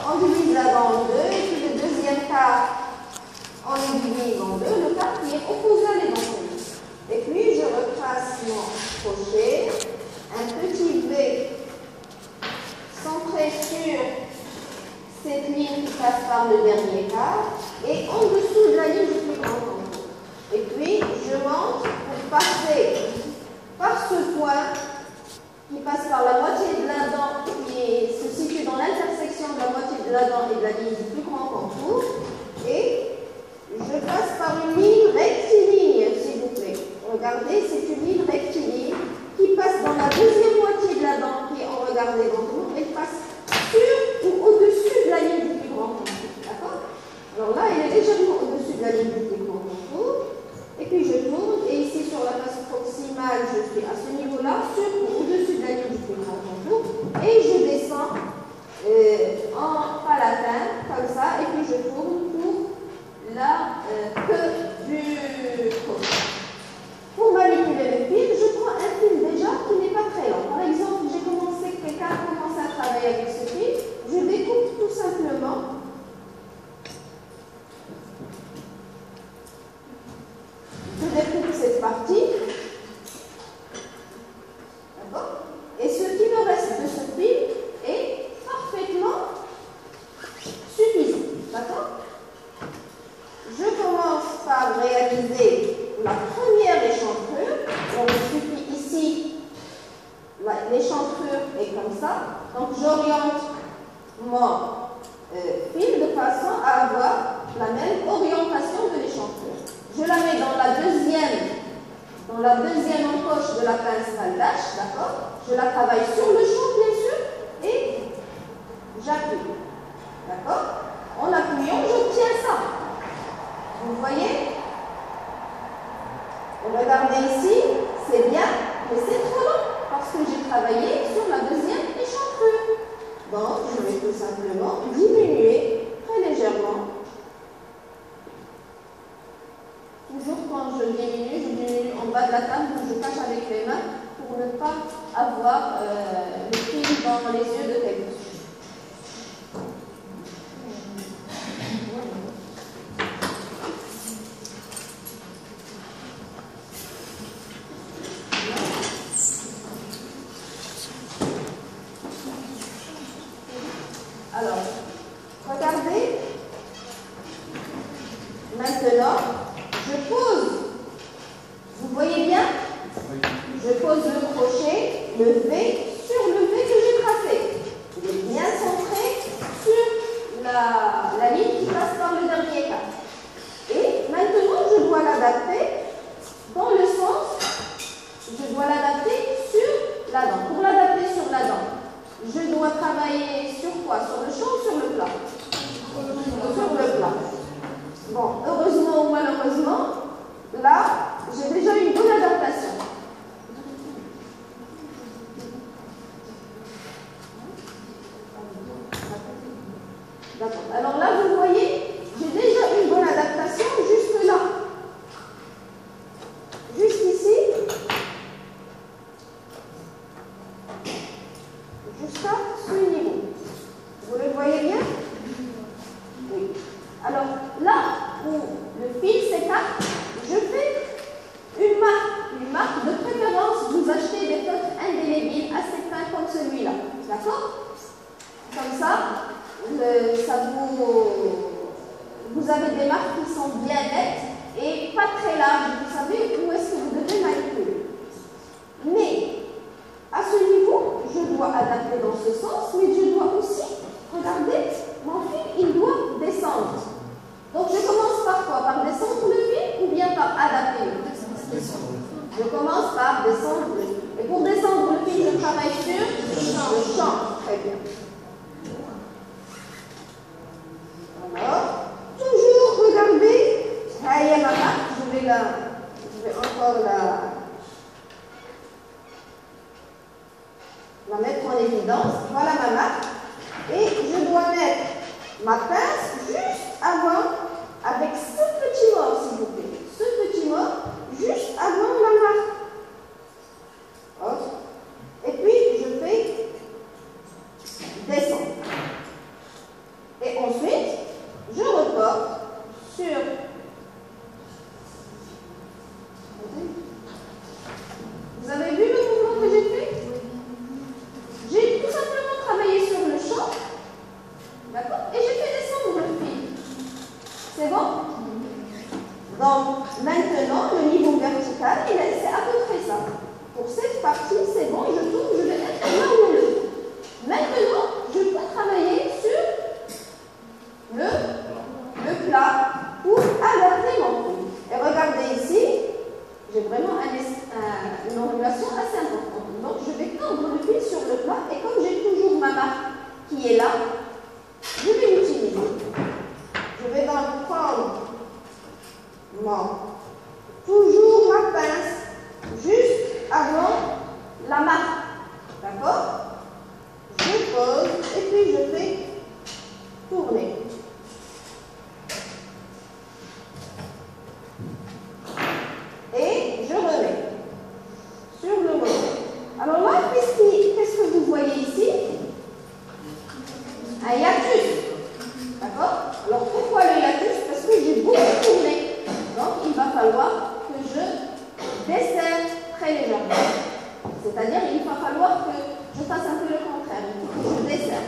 on divise là-bas en deux, et puis le deuxième quart, on le divise en deux, le quart qui est opposé à l'éventail. Et puis, je retrace mon crochet, un petit V centré sur cette ligne qui passe par le dernier quart, et en dessous de la ligne du plus grand contour. Et puis, je monte pour passer par ce point qui passe par la moitié de la dent qui se situe dans l'intersection de la moitié de la dent et de la ligne du plus grand contour. Et je passe par une ligne rectiligne, s'il vous plaît. Regardez, c'est une ligne rectiligne qui passe dans la deuxième moitié de la dent qui est en regard des contours. Elle passe sur ou au-dessus de la ligne du plus grand contour. D'accord? Alors là, elle est légèrement au-dessus de la ligne du plus grand contour. Et puis je tourne, et ici sur la face proximale, je suis à ce niveau-là, sur ou au-dessus de la ligne du plus grand contour, et je descends en palatin, comme ça, et puis je tourne pour la queue du côté. Pour manipuler le fil, je prends un fil déjà qui n'est pas très long. Par exemple, quelqu'un a commencé à travailler avec ce fil, je découpe tout simplement. Je découpe cette partie, d'accord? Et ce qui me reste de ce fil est parfaitement suffisant, d'accord? Je commence par réaliser la première échancrure. Donc, il suffit ici, l'échancrure est comme ça. Donc, j'oriente mon fil de façon à avoir la même orientation de l'échancrure. Je la mets dans la deuxième encoche de la pince Valdache, d'accord? Je la travaille sur le champ, bien sûr, et j'appuie, d'accord? En appuyant, j'obtiens ça. Vous voyez? Regardez ici, c'est bien, mais c'est trop long, parce que j'ai travaillé sur la deuxième échancrure. Donc, je vais tout simplement diminuer très légèrement. Toujours quand je diminue en bas de la table, je cache avec les mains pour ne pas avoir le fil dans les yeux de quelqu'un. Alors, regardez, maintenant, je pose, vous voyez bien? Je pose le crochet, le V, sur le V que j'ai tracé. Il est bien centré sur la ligne qui passe par le dernier quart. Et maintenant, je dois l'adapter dans le sens, je dois l'adapter sur la dent. Pour l'adapter sur la dent, je dois travailler sur quoi? Sur le champ ou sur le plat? Sur le plat. Bon, heureusement ou malheureusement, là, j'ai déjà une bonne adaptation. D'accord. Alors là, vous voyez, j'ai déjà une bonne adaptation jusque là. Juste ici. Jusqu'à ce niveau. Vous le voyez bien? Oui. Alors là où le fil s'écarte, je fais une marque de préférence. Vous achetez des feutres indélébiles assez fins comme celui-là. D'accord? Comme ça, vous avez des marques qui sont bien nettes et pas très larges. Vous savez où est-ce que vous devez manipuler. Mais à ce niveau, je dois adapter dans ce sens, mais je dois aussi, regardez, mon fil, il doit descendre. Donc je commence par quoi? Par descendre le fil ou bien par adapter le fil? Je commence par descendre le fil. Et pour descendre le fil, je travaille sur le champ. Très bien. Alors, toujours regardez, je vais encore la mettre en évidence. Voilà ma marque. Et je dois mettre ma pince juste avant, avec ce petit mort, s'il vous plaît. Ce petit mort, juste avant la marque. Hop. Et puis, je fais descendre. qui est là, je vais l'utiliser. Je vais donc prendre toujours ma pince juste avant la marque. D'accord? Je pose et puis je fais tourner. Et je remets sur le modèle. Alors là, qu'est-ce que vous voyez ici? Un hiatus. D'accord? Alors pourquoi le hiatus? Parce que j'ai beaucoup tourné. Donc il va falloir que je desserre très légèrement. C'est-à-dire il va falloir que je fasse un peu le contraire. Il faut que je desserre.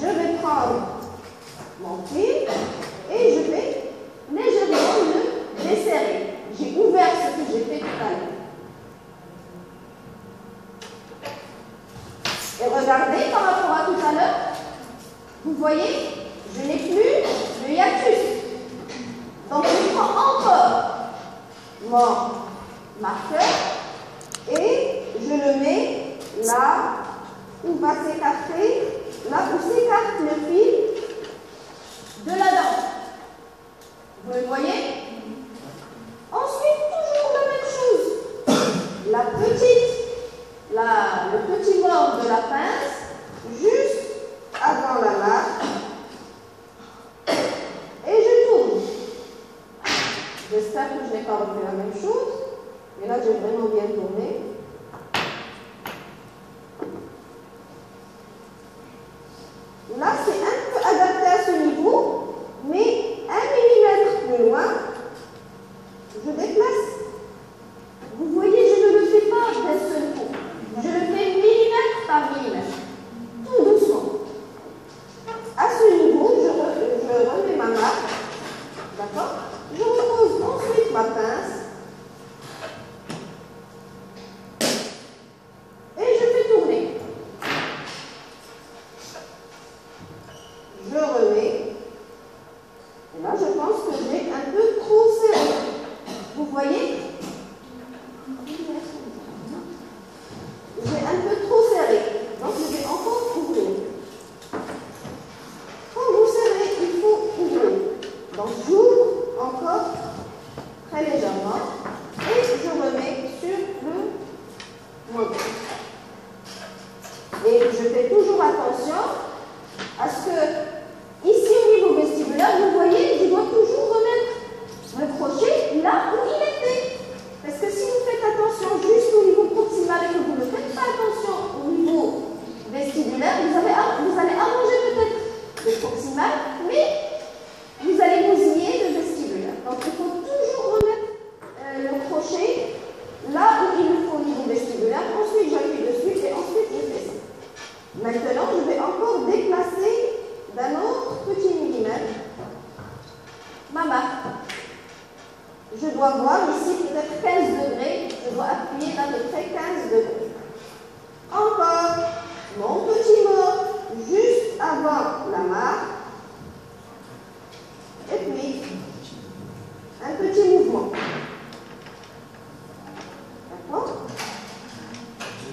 Je vais prendre mon fil et je vais légèrement le desserrer. J'ai ouvert ce que j'ai fait tout à l'heure. Et regardez par rapport à tout à l'heure, vous voyez, je n'ai plus le hiatus. Donc je prends encore mon marqueur et je le mets là où va s'écarter, là où s'écarte le fil de la dent. Vous le voyez? Ensuite, toujours la même chose. Le petit bord de la pince, juste avant la marque. Et je tourne. J'espère que je n'ai pas refait la même chose. Mais là, j'ai vraiment bien tourné. Là, c'est un peu adapté à ce niveau, mais 1 mm plus loin, je déplace. Vous voyez, je ne le fais pas d'un seul coup. Je le fais millimètre par millimètre. Tout doucement. À ce niveau, je remets ma marque. D'accord? Je repose ensuite ma pince. Et je fais tourner. Je remets. Et là, je pense que j'ai un peu trop serré. Vous voyez? J'ai un peu trop serré. Donc, je vais encore ouvrir. Quand vous serrez, il faut ouvrir. Donc, j'ouvre encore très légèrement et je remets sur le modèle. Et je fais toujours attention à ce que, ici au niveau vestibulaire, vous voyez, je dois toujours remettre le crochet là où il était. Parce que si vous faites attention juste au niveau proximal et que vous ne faites pas attention au niveau vestibulaire, vous allez allonger peut-être le proximal, mais vous allez bousiller le vestibulaire. Donc il faut toujours remettre le crochet là où il le faut au niveau vestibulaire. Ensuite, j'appuie dessus et ensuite je fais ça. Maintenant, je vais encore déplacer d'un autre petit millimètre ma marque. Je dois voir ici peut-être 15 degrés. Je dois appuyer d'à peu près 15 degrés. Encore mon petit mot juste avant la marque. Et puis, un petit mouvement. D'accord?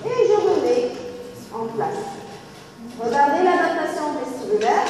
Et je remets en place. Regardez l'adaptation vestibulaire.